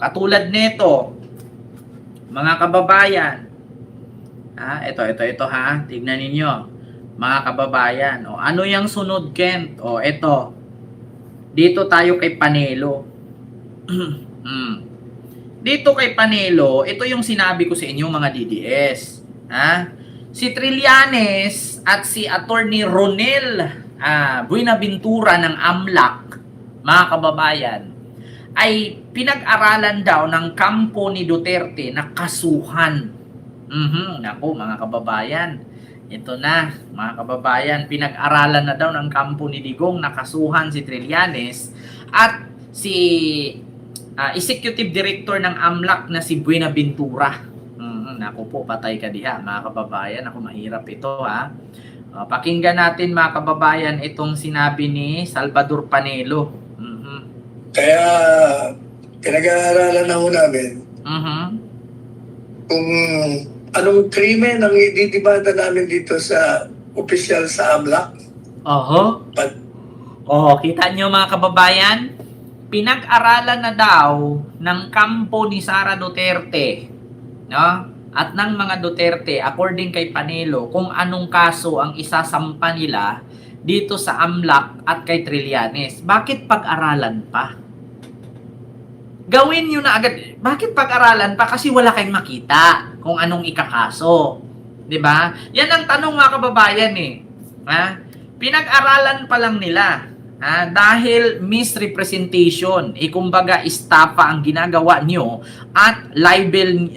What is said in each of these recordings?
Katulad nito, mga kababayan. Ito ha. Tignan ninyo. Mga kababayan. Ano yung sunod, Kent? Ito. Dito tayo kay Panelo. Dito kay Panelo, ito yung sinabi ko sa inyo mga DDS. Si Trillanes at si Attorney Ronel Buenaventura ng AMLAC, mga kababayan, ay pinag-aralan daw ng kampo ni Duterte na kasuhan. Naku, mga kababayan, ito na, mga kababayan, pinag-aralan na daw ng kampo ni Digong na kasuhan si Trillanes at si Executive Director ng AMLAC na si Buenaventura. Naku po, patay ka diha, mga kababayan. Ako, mahirap ito, ha. Pakinggan natin, mga kababayan, itong sinabi ni Salvador Panelo. Kaya, pinag-aaralan na ho namin kung anong krimen ang ididibata namin dito sa opisyal sa AMLAC. Kita nyo, mga kababayan? Pinag-aralan na daw ng kampo ni Sara Duterte, no? At ng mga Duterte, according kay Panelo, kung anong kaso ang isasampa nila dito sa AMLAC at kay Trillanes. Bakit pag-aralan pa? Gawin nyo na agad. Bakit pag-aralan pa? Kasi wala kayong makita kung anong ikakaso. 'Di ba? Yan ang tanong, mga kababayan, eh. Pinag-aralan pa lang nila. Dahil misrepresentation, kumbaga estafa ang ginagawa nyo at libel,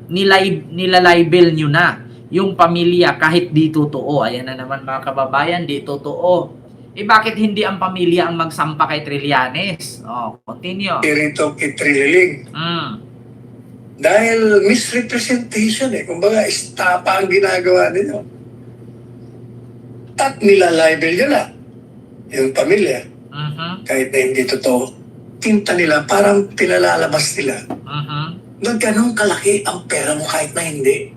nila-libel nyo na yung pamilya kahit di totoo. Ayan na naman, mga kababayan, di totoo. Bakit hindi ang pamilya ang magsampa kay Trillanes? Continue. Rito kay Trilling. Dahil misrepresentation, kumbaga estafa ang ginagawa ninyo. At nila-libel nyo na yung pamilya, kahit na hindi totoo, tinta nila, parang pinalalabas nila. Na ganun kalaki ang pera mo kahit na hindi.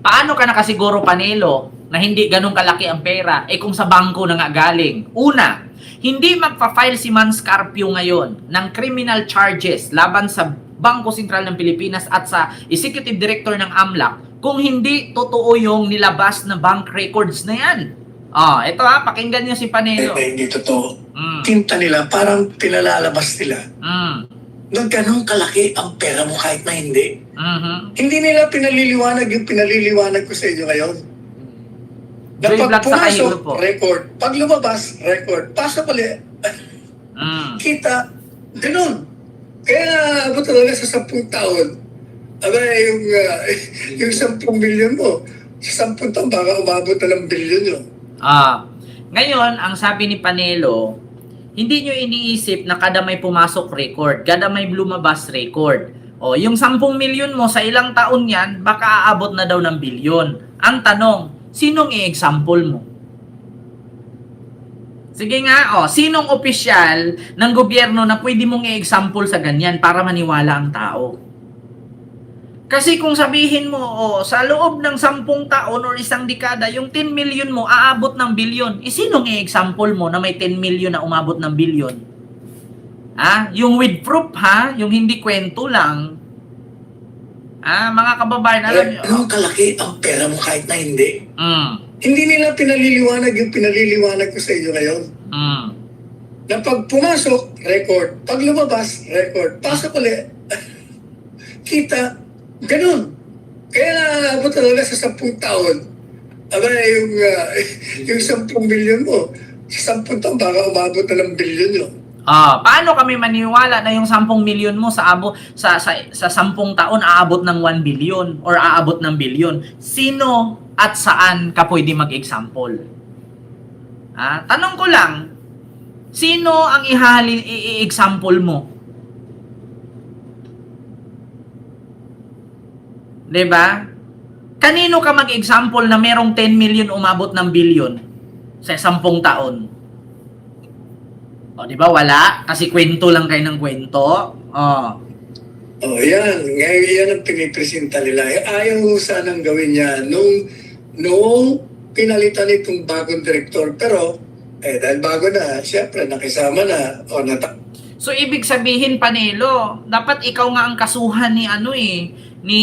Paano ka nakasiguro, Panelo, na hindi ganun kalaki ang pera? Kung sa bangko na nga galing. Una, hindi magpa-file si Mans Carpio ngayon ng criminal charges laban sa Bangko Sentral ng Pilipinas at sa Executive Director ng AMLAC kung hindi totoo yung nilabas na bank records na yan. Ito pakinggan niyo si Panelo. Hindi totoo. Tinta nila, parang pinalalabas nila. Na ganun kalaki ang pera mo kahit na hindi. Hindi nila pinaliliwanag yung pinaliliwanag ko sa inyo ngayon. Na pag pumasok, record. Pag lumabas, record. Pasok ulit. Kita, ganun. Kaya abot talaga sa 10 taon. Yung 10 milyon mo, sa 10 taon baka umabot na ng bilyon yun. Ngayon, ang sabi ni Panelo, hindi nyo iniisip na kada may pumasok record, kada may lumabas record. Yung 10 milyon mo sa ilang taon yan, baka aabot na daw ng bilyon. Ang tanong, sinong i-example mo? Sige nga, sinong opisyal ng gobyerno na pwede mong i-example sa ganyan para maniwala ang tao? Kasi kung sabihin mo, sa loob ng 10 taon o isang dekada, yung 10 million mo aabot ng bilyon, sinong i-example mo na may 10 million na umabot ng bilyon? Yung with proof, yung hindi kwento lang. Mga kababayan, alam nyo. Anong kalaki ang pera mo kahit na hindi? Hindi nila pinaliliwanag yung pinaliliwanag ko sa inyo ngayon. Na pag pumasok, record. Pag lumabas, record. Pasok ulit. Kita, ganun. Kaya naabot talaga sa 10 taon. Yung 10 milyon mo, sa 10 taon baka umabot na ng bilyon yun. Paano kami maniwala na yung 10 milyon mo sa 10 taon aabot ng 1 billion or aabot ng bilyon? Sino at saan ka pwede mag-example? Tanong ko lang, sino ang i-example mo? 'Di ba? Kanino ka mag-example na merong 10 million umabot ng bilyon sa 10 taon? 'Di ba? Wala. Kasi kwento lang kayo ng kwento. Yan. Ngayon yan ang pinipresenta nila. Ayaw sanang gawin yan noong pinalitan itong bagong direktor. Pero, dahil bago na, syempre, nakisama na. So ibig sabihin, Panelo, dapat ikaw nga ang kasuhan ni ni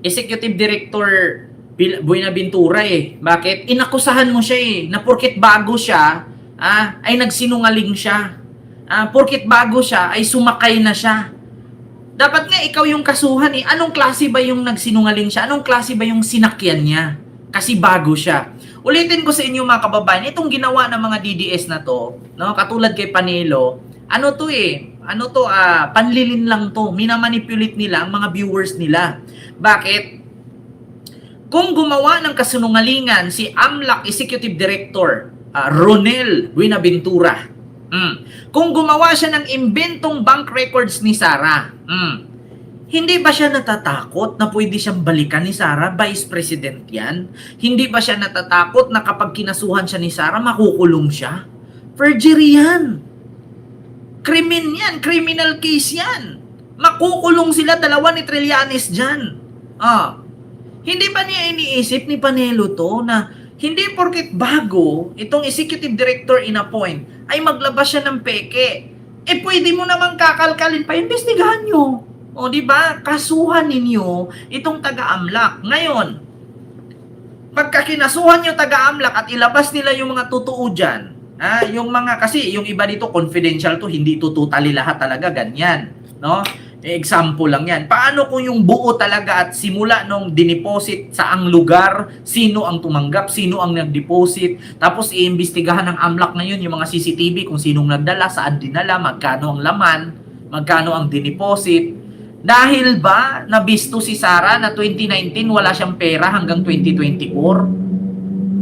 Executive Director Buenaventura eh. Bakit? Inakusahan mo siya eh, na porket bago siya, ay nagsinungaling siya. Porket bago siya, ay sumakay na siya. Dapat nga ikaw yung kasuhan eh. Anong klase ba yung nagsinungaling siya? Anong klase ba yung sinakyan niya? Kasi bago siya. Ulitin ko sa inyo mga kababayan, itong ginawa ng mga DDS na to, no, katulad kay Panelo, panlilin lang to. Minamanipulate nila ang mga viewers nila. Bakit? Kung gumawa ng kasinungalingan si AMLAC Executive Director Ronel Buenaventura, kung gumawa siya ng imbentong bank records ni Sara, hindi ba siya natatakot na pwede siyang balikan ni Sara? Vice President yan. Hindi ba siya natatakot na kapag kinasuhan siya ni Sara, makukulong siya? Perjury yan. Krimen yan. Criminal case yan. Makukulong sila, dalawa ni Trillanes dyan. Hindi ba niya iniisip ni Panelo to na hindi porket bago itong executive director in-appoint ay maglabas siya ng peke? Pwede mo namang kakalkalin pa, investigahan nyo. O di ba? Kasuhan ninyo itong taga-AMLAC. Ngayon, pagka kinasuhan nyo taga-AMLAC at ilabas nila yung mga totoo dyan, yung mga, kasi yung iba dito confidential to, hindi to totally lahat talaga ganyan, no? Example lang yan. Paano kung yung buo talaga at simula nung dineposit sa ang lugar, sino ang tumanggap, sino ang nag-deposit, tapos iimbestigahan ng AMLAC ngayon yung mga CCTV kung sinong nagdala, saan dinala, magkano ang laman, magkano ang dineposit. Dahil ba nabisto si Sara na 2019 wala siyang pera hanggang 2024?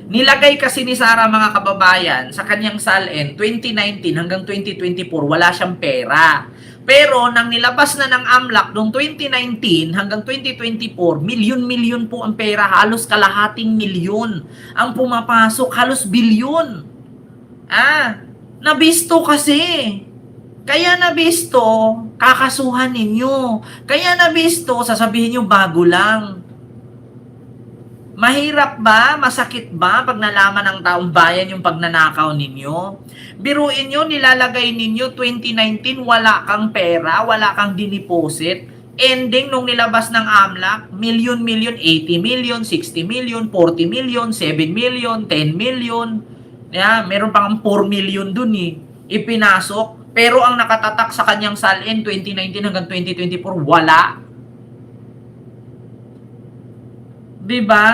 Nilagay kasi ni Sara, mga kababayan, sa kanyang SALN 2019 hanggang 2024 wala siyang pera. Pero nang nilabas na ng AMLAC noong 2019 hanggang 2024, milyon-milyon po ang pera, halos kalahating milyon ang pumapasok, halos bilyon. Nabisto kasi. Kaya nabisto, kakasuhan ninyo. Kaya nabisto, sasabihin nyo bago lang. Mahirap ba? Masakit ba pag nalaman ng taong bayan yung pagnanakaw ninyo? Biruin nyo, nilalagay ninyo 2019, wala kang pera, wala kang diniposit. Ending nung nilabas ng AMLAC, milyon-milyon, 80 million, 60 million, 40 million, 7 million, 10 million. Meron pang 4 million dun eh. Ipinasok. Pero ang nakatatak sa kanyang SALN 2019 hanggang 2024, wala. Diba?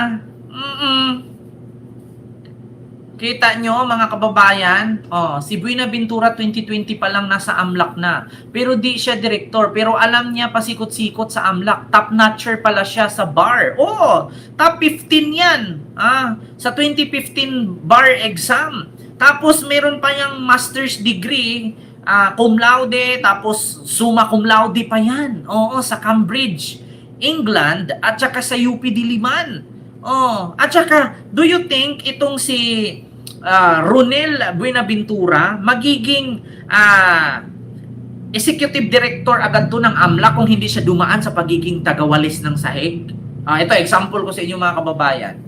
Kita nyo, mga kababayan, si Buenaventura 2020 pa lang nasa AMLAC na. Pero di siya direktor. Pero alam niya pasikot-sikot sa AMLAC. Top-notcher pala siya sa bar. Top 15 yan. Sa 2015 bar exam. Tapos meron pa yung master's degree, cum laude, tapos summa cum laude pa yan. Sa Cambridge, England, at saka sa UP Diliman. At saka, do you think itong si Ronel Buenaventura magiging executive director agad to ng AMLAC kung hindi siya dumaan sa pagiging tagawalis ng sahig? Ito, example ko sa inyo, mga kababayan.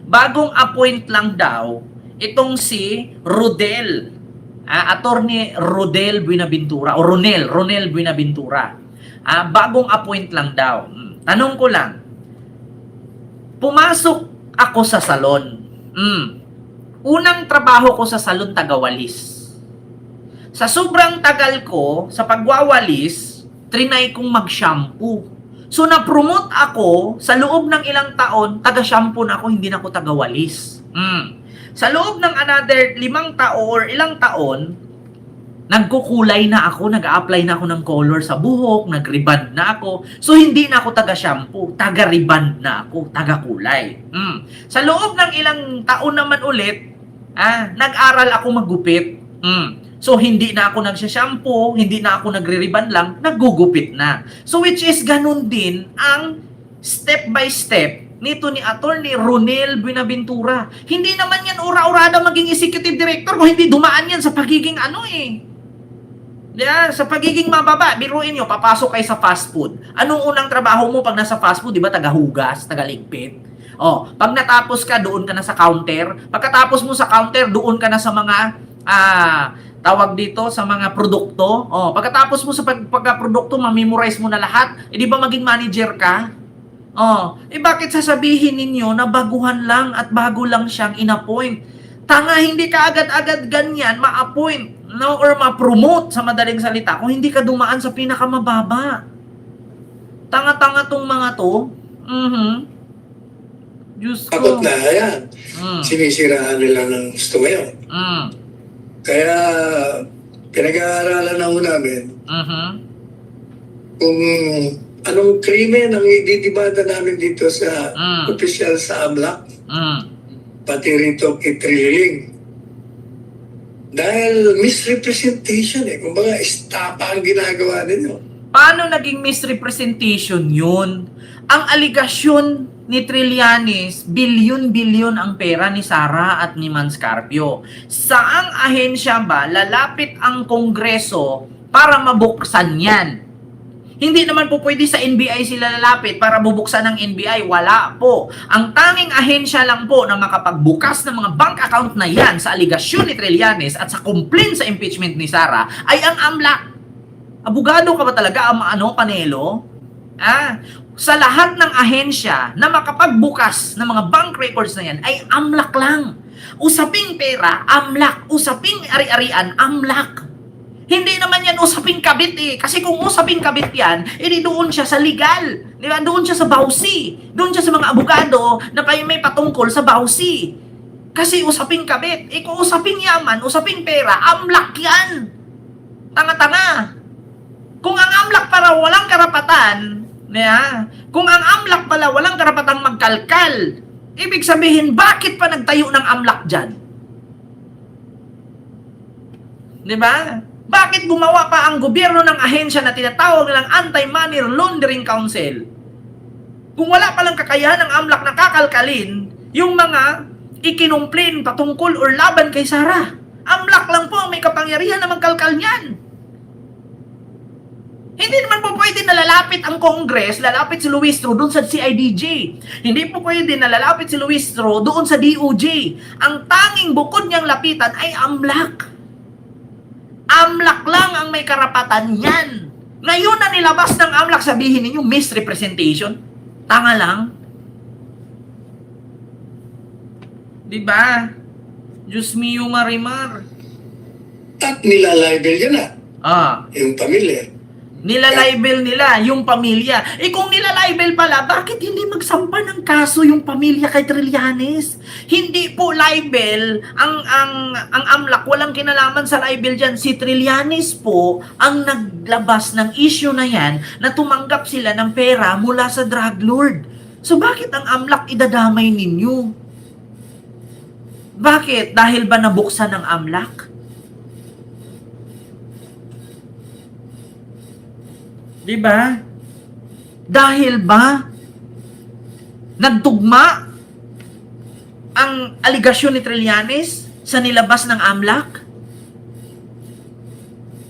Bagong appoint lang daw itong si Rodel, Attorney Rodel Buenaventura, o Ronel Buenaventura. Bagong appoint lang daw. Tanong ko lang, pumasok ako sa salon. Unang trabaho ko sa salon, tagawalis. Sa sobrang tagal ko sa pagwawalis, trinay kong mag-shampoo. So na-promote ako sa loob ng ilang taon, taga-shampoo na ako, hindi na ako tagawalis. Sa loob ng another 5 taon or ilang taon, nagkukulay na ako, nag-a-apply na ako ng color sa buhok, nag-reband na ako. So, hindi na ako taga-shampoo, taga-reband na ako, taga-kulay. Sa loob ng ilang taon naman ulit, nag-aral ako maggupit. So, hindi na ako nagsha-shampoo, hindi na ako nagre-reband lang, naggugupit na. So, which is ganun din ang step by step nito ni Attorney Ronel Buenaventura. Hindi naman yan ura-urada maging executive director kung hindi dumaan yan sa pagiging sa pagiging mababa. Biruin nyo, papasok kayo sa fast food. Anong unang trabaho mo pag nasa fast food? Di ba tagahugas, tagaligpit? Pag natapos ka, doon ka na sa counter. Pagkatapos mo sa counter, doon ka na sa mga tawag dito sa mga produkto. Oh, pagkatapos mo sa pagka-produkto, ma-memorize mo na lahat. Eh, di ba maging manager ka? Oh, eh bakit sasabihin ninyo na baguhan lang at bago lang siyang in-appoint? Tanga, hindi ka agad-agad ganyan ma-appoint, no, or ma-promote sa madaling salita kung hindi ka dumaan sa pinakamababa. Tanga-tanga tong mga to. Diyos ko. Abot na, ayan. Sinisiraan nila ng gusto ngayon. Kaya, pinag-aaralan na ho namin kung anong krimen ang ididibada namin dito sa opisyal sa AMLAC, pati rito kay Trililing. Dahil misrepresentation kumbaga estapa ang ginagawa ninyo. Paano naging misrepresentation yun? Ang aligasyon ni Trillanes, bilyon-bilyon ang pera ni Sara at ni Manscarpio. Saang ahensya ba lalapit ang Kongreso para mabuksan yan? Hindi naman po pwede sa NBI sila lalapit para bubuksan ng NBI. Wala po. Ang tanging ahensya lang po na makapagbukas ng mga bank account na yan sa aligasyon ni Trillanes at sa complaint sa impeachment ni Sara ay ang AMLAC. Abogado ka ba talaga, Panelo? Sa lahat ng ahensya na makapagbukas ng mga bank records na yan ay AMLAC lang. Usaping pera, AMLAC. Usaping ari-arian, AMLAC. Hindi naman yan usaping kabit Kasi kung usaping kabit yan, edi doon siya sa legal. Di ba? Doon siya sa bawsi. Doon siya sa mga abogado na may patungkol sa bawsi. Kasi usaping kabit. Kung usaping yaman, usaping pera, AMLAC yan. Tanga-tanga. Kung ang AMLAC para walang karapatan, kung ang AMLAC pala walang karapatang magkalkal, ibig sabihin, bakit pa nagtayo ng AMLAC dyan? Di ba? Bakit gumawa pa ang gobyerno ng ahensya na tinatawag nilang Anti-Money Laundering Council? Kung wala palang kakayahan ng AMLAC na kakalkalin yung mga ikinumplain patungkol or laban kay Sara. AMLAC lang po ang may kapangyarihan na magkalkal niyan. Hindi naman po pwede na lalapit ang Congress, lalapit si Luistro doon sa CIDJ. Hindi po pwede na lalapit si Luistro doon sa DOJ. Ang tanging bukod niyang lapitan ay AMLAC. AMLAC lang ang may karapatan yan. Ngayon na nilabas ng AMLAC, sabihin ninyo misrepresentation. Tanga lang. Diba? Diyos mio Marimar. At nilalibel yan yung pamilya. Nilalibel nila yung pamilya. Kung nilalibel pala, bakit hindi magsampa ng kaso yung pamilya kay Trillanes? Hindi po libel ang AMLAC, walang kinalaman sa libel dyan. Si Trillanes po ang naglabas ng issue na yan na tumanggap sila ng pera mula sa drug lord. So bakit ang AMLAC idadamay ninyo? Bakit? Dahil ba nabuksan ng AMLAC? Diba? Dahil ba nagtugma ang aligasyon ni Trillanes sa nilabas ng AMLAC?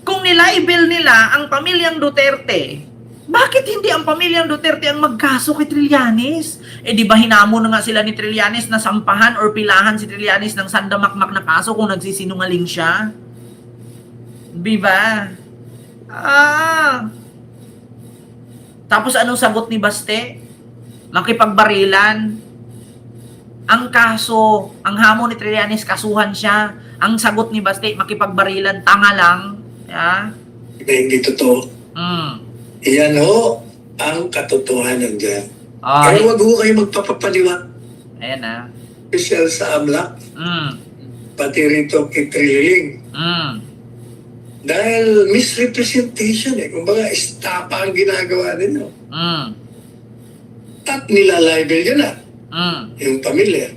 Kung nilibel nila ang pamilyang Duterte, bakit hindi ang pamilyang Duterte ang magkaso kay Trillanes? Di ba hinamo na nga sila ni Trillanes na sampahan or pilahan si Trillanes ng sandamakmak na kaso kung nagsisinungaling siya? Diba? Tapos anong sagot ni Baste? Makipagbarilan. Ang kaso, ang hamon ni Trillanes, kasuhan siya. Ang sagot ni Baste, makipagbarilan, tanga lang. Hindi totoo. Iyan ang katotohanan dyan. Kaya wag ho kayo magpapapaliwa. Ayan Special sa AMLAC. Pati rito kay Trililing. Dahil misrepresentation kumbaga estapa ang ginagawa ninyo. At nilalibel yun yung pamilya.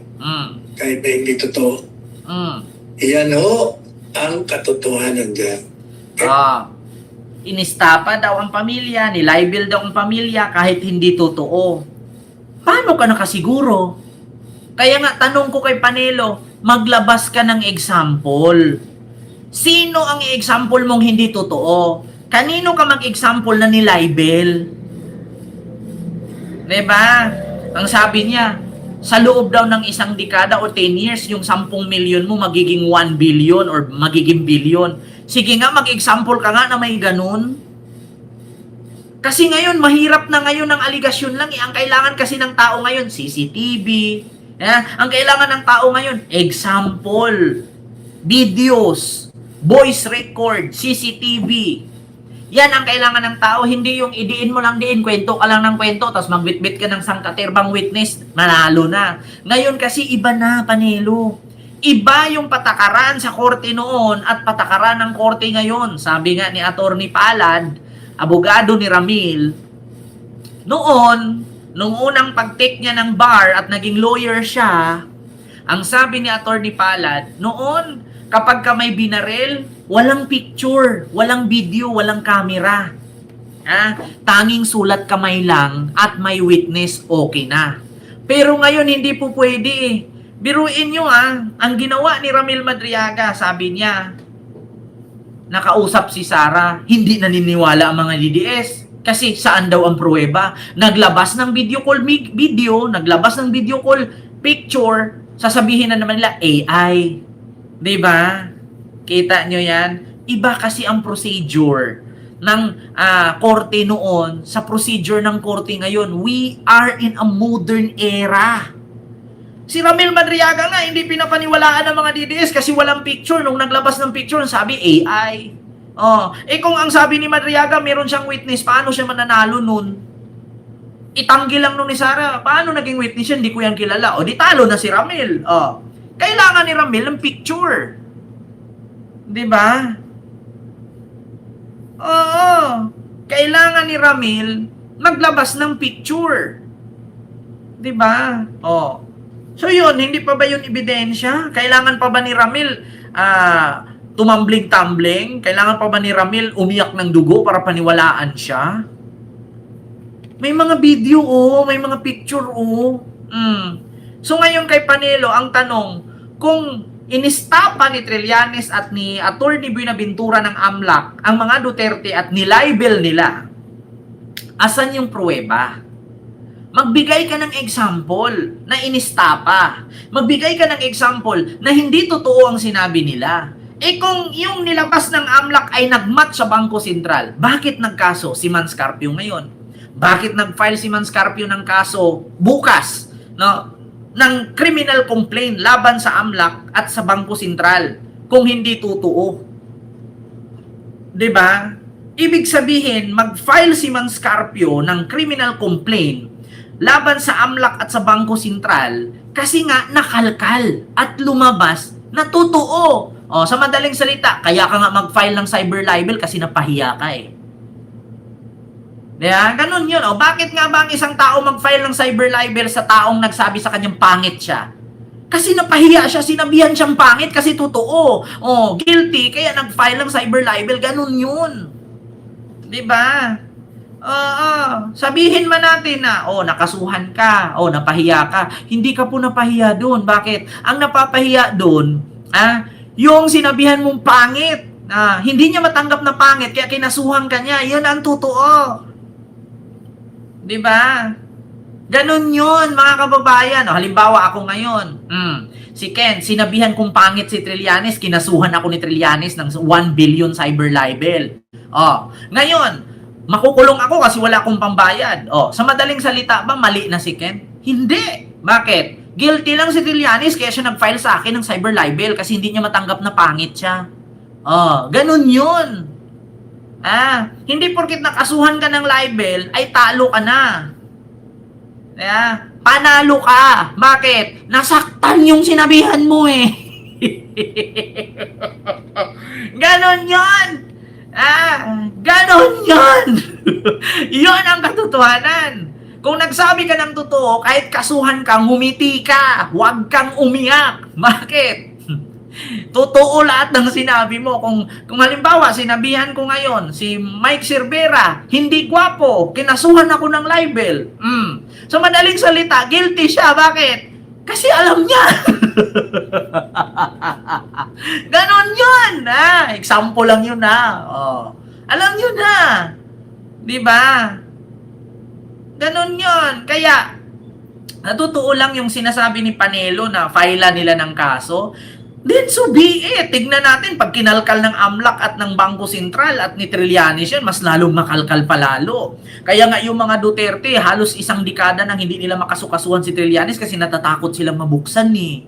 Kahit na hindi totoo. Iyan ang katotohanan dyan. Inistapa daw ang pamilya, nilibel daw ang pamilya kahit hindi totoo. Paano ka nakasiguro? Kaya nga tanong ko kay Panelo, maglabas ka ng example. Sino ang example mong hindi totoo? Kanino ka mag-example na nilibel? Diba? Ang sabi niya, sa loob daw ng isang dekada o 10 years, yung 10 milyon mo magiging 1 billion or magiging billion. Sige nga, mag-example ka nga na may ganun. Kasi ngayon, mahirap na ngayon ang aligasyon lang. Ang kailangan kasi ng tao ngayon, CCTV. Ang kailangan ng tao ngayon, example, videos, voice record, CCTV. Yan ang kailangan ng tao, hindi yung idiin mo lang kwento ka lang ng kwento, tapos magbitbit ka ng sangkaterbang witness, manalo na. Ngayon kasi iba na, Panelo. Iba yung patakaran sa korte noon at patakaran ng korte ngayon. Sabi nga ni Attorney Palad, abogado ni Ramil, noon, nung unang pag-take niya ng bar at naging lawyer siya, ang sabi ni Attorney Palad, noon, kapag ka may binarel, walang picture, walang video, walang camera. Tanging sulat kamay lang at may witness, okay na. Pero ngayon, hindi po pwede. Biruin nyo ang ginawa ni Ramil Madriaga, sabi niya, nakausap si Sara, hindi naniniwala ang mga DDS. Kasi saan daw ang pruweba? Naglabas ng video call video, naglabas ng video call picture, sasabihin na naman nila AI. Diba? Kita nyo yan? Iba kasi ang procedure ng korte noon sa procedure ng korte ngayon. We are in a modern era. Si Ramil Madriaga nga, hindi pinapaniwalaan ng mga DDS kasi walang picture. Nung naglabas ng picture, sabi AI. Kung ang sabi ni Madriaga, meron siyang witness, paano siya mananalo nun? Itanggi lang nun ni Sara. Paano naging witness yan? Hindi ko yan kilala. Di talo na si Ramil. Kailangan ni Ramil ng picture. Diba? Oo. Kailangan ni Ramil maglabas ng picture. Diba? So yun, hindi pa ba yun ebidensya? Kailangan pa ba ni Ramil tumambling-tumbling? Kailangan pa ba ni Ramil umiyak ng dugo para paniwalaan siya? May mga video may mga picture So ngayon kay Panelo, ang tanong, kung inistapa ni Trillanes at ni Attorney Buenaventura ng AMLAC ang mga Duterte at nilibel nila, asan yung pruweba? Magbigay ka ng example na inistapa. Magbigay ka ng example na hindi totoo ang sinabi nila. Kung yung nilabas ng AMLAC ay nagmatch sa Bangko Sentral, bakit nagkaso si Manscarpio ngayon? Bakit nag-file si Manscarpio ng kaso bukas, ng criminal complaint laban sa AMLAC at sa Bangko Sentral kung hindi totoo? 'Di ba? Ibig sabihin, mag-file si Manscarpio ng criminal complaint laban sa AMLAC at sa Bangko Sentral kasi nga nakalkal at lumabas na totoo. Sa madaling salita, kaya ka nga mag-file ng cyber libel kasi napahiya ka Diba? Ganun yun. Bakit nga ba ang isang tao mag-file ng cyber libel sa taong nagsabi sa kanyang pangit siya? Kasi napahiya siya, sinabihan siyang pangit kasi totoo. Guilty, kaya nag-file ng cyber libel. Ganun yun. Diba? Sabihin man natin na, nakasuhan ka, napahiya ka. Hindi ka po napahiya doon. Bakit? Ang napapahiya doon, yung sinabihan mong pangit. Hindi niya matanggap na pangit, kaya kinasuhan ka niya. Yun ang totoo. Diba? Ganun yun, mga kababayan. Halimbawa, ako ngayon. Si Ken, sinabihan kong pangit si Trillanes, kinasuhan ako ni Trillanes ng 1 billion cyber libel. Ngayon, makukulong ako kasi wala akong pambayad. Sa madaling salita ba, mali na si Ken? Hindi. Bakit? Guilty lang si Trillanes kaya siya nag-file sa akin ng cyber libel kasi hindi niya matanggap na pangit siya. Ganun yun. Hindi porkit nakasuhan ka ng libel, ay talo ka na. Panalo ka. Bakit? Nasaktan yung sinabihan mo Ganon yun. Ganon yun. Yun ang katotohanan. Kung nagsabi ka ng totoo, kahit kasuhan ka, ngumiti ka. Huwag kang umiyak. Bakit? Totoo lahat ng sinabi mo. Kung halimbawa, sinabihan ko ngayon, si Mike Cervera, hindi gwapo, kinasuhan ako ng libel. So, madaling salita, guilty siya. Bakit? Kasi alam niya. Ganon yun. Example lang yun Alam niyo na. Diba? Ganon yun. Kaya, Natotoo lang yung sinasabi ni Panelo na file nila ng kaso, then so be it. Tignan natin, pag kinalkal ng AMLAC at ng Bangko Sentral at ni Trillanes yan, mas lalong makalkal palalo. Kaya nga yung mga Duterte, halos isang dekada nang hindi nila makasukasuhan si Trillanes kasi natatakot silang mabuksan eh.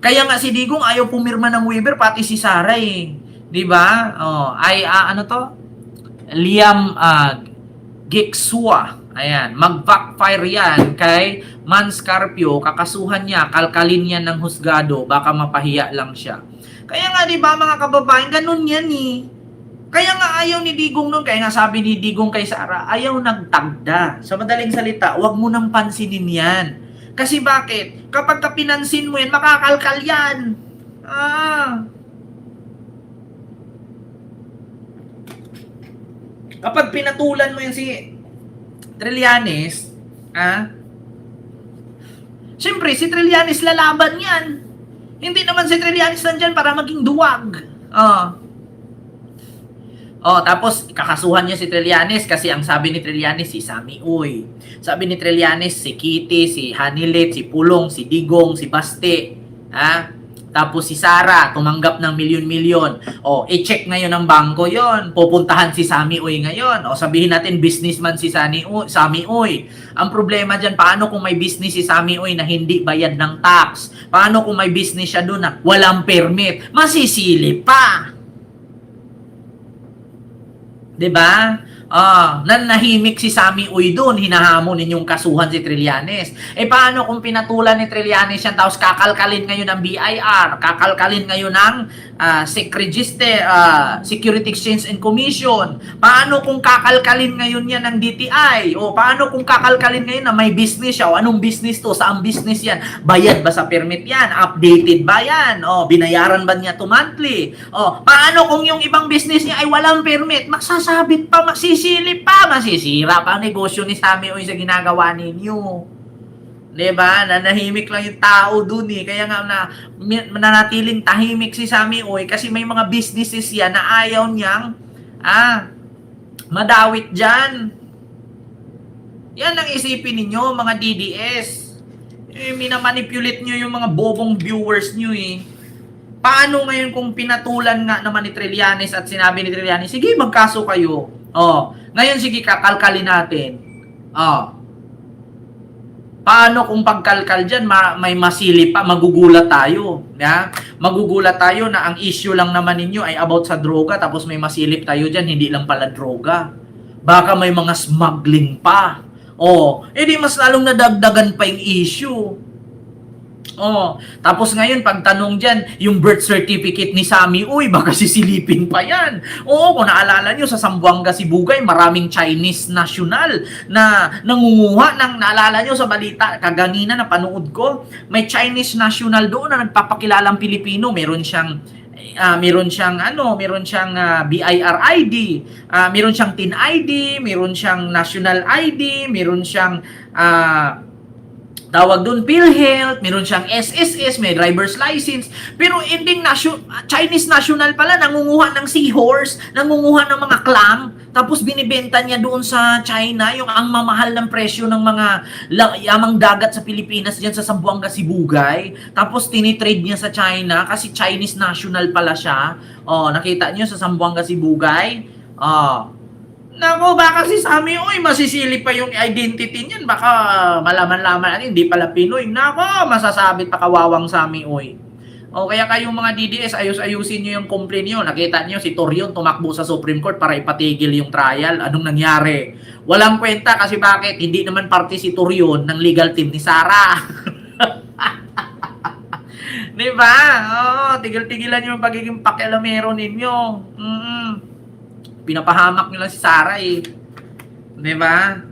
Kaya nga si Digong ayaw pumirma ng waiver, pati si Sara eh. Diba? Ano to? Liam Gexua. Ayan, mag-backfire yan kay Mans Carpio, kakasuhan niya, kalkalin niya ng husgado, baka mapahiya lang siya. Kaya nga, di ba mga kababayan, ganun yan eh. Kaya nga ayaw ni Digong nun, kaya nga sabi ni Digong kay Sara, ayaw nagtagda. Sa madaling salita, wag mo nang pansinin yan. Kasi bakit? Kapag pinansin mo yan, makakalkal yan. Kapag pinatulan mo yan si Trillanes, siyempre, si Trillanes lalaban yan. Hindi naman si Trillanes nandyan para maging duwag. Tapos, kakasuhan niya si Trillanes kasi ang sabi ni Trillanes, si Sammy Uy. Sabi ni Trillanes, si Kitty, si Hanilet, si Pulong, si Digong, si Baste. Tapos si Sara, tumanggap ng milyon-milyon. I-check ngayon ng bangko yon. Pupuntahan si Sammy Uy ngayon. Sabihin natin, businessman si Sammy Uy. Ang problema dyan, paano kung may business si Sammy Uy na hindi bayad ng tax? Paano kung may business siya doon na walang permit? Masisilip pa. Diba? Nanahimik si Sammy Uy doon, hinahamon ninyong kasuhan si Trillanes. Paano kung pinatulan ni Trillanes yan, tapos kakalkalin ngayon ng BIR, kakalkalin ngayon ng Security Exchange and Commission? Paano kung kakalkalin ngayon yan ng DTI? Paano kung kakalkalin ngayon na may business siya? Anong business to? Saan business yan? Bayad ba sa permit yan? Updated ba yan? Binayaran ba niya to monthly? Paano kung yung ibang business niya ay walang permit? Magsasabit pa, masisilip pa, masisira pa ang negosyo ni Sammy Uy sa ginagawa ninyo. Diba? Nanahimik lang yung tao dun eh. Kaya nga nanatiling tahimik si Sammy Uy kasi may mga businesses yan na ayaw niyang madawit dyan. Yan ang isipin ninyo, mga DDS. Minamanipulate nyo yung mga bobong viewers nyo eh. Paano ngayon kung pinatulan nga naman ni Trillanes at sinabi ni Trillanes, sige, magkaso kayo. Ngayon, sige, kakalkalin natin. Paano kung pagkalkal dyan, may masili pa, magugulat tayo. Magugulat tayo na ang issue lang naman ninyo ay about sa droga, tapos may masilip tayo dyan, hindi lang pala droga. Baka may mga smuggling pa. Di mas lalong nadagdagan pa yung issue. Tapos ngayon, pagtanong dyan, yung birth certificate ni Sammy Uy, baka sisilipin pa yan. Kung naalala nyo, sa Zamboanga, Sibugay, maraming Chinese national na nangunguha ng, naalala nyo sa balita, kaganina na panood ko, may Chinese national doon na nagpapakilalang Pilipino. Meron siyang BIR ID, meron siyang TIN ID, meron siyang national ID, meron siyang tawag doon PhilHealth, meron siyang SSS, may driver's license, pero ending Chinese national pala, nangunguha ng seahorse, nangunguha ng mga clam, tapos binibenta niya doon sa China, yung ang mamahal ng presyo ng mga yamang dagat sa Pilipinas diyan sa Zamboanga, Sibugay, tapos tinitrade niya sa China kasi Chinese national pala siya. Nakita niyo sa Zamboanga, Sibugay? Nako, baka si Sammy Uy, masisili pa yung identity niyan. Baka malaman-laman natin, hindi pala Pinoy. Nako, masasabit pa kawawang Sammy Uy. Kaya kayong mga DDS, ayusin nyo yung complaint nyo. Nakita nyo si Torion tumakbo sa Supreme Court para ipatigil yung trial. Anong nangyari? Walang kwenta kasi bakit? Hindi naman parte si Torion ng legal team ni Sara. Diba? Tigil-tigilan nyo yung pagiging pakialamero ninyo. Pinapahamak nyo lang si Sara eh. Diba?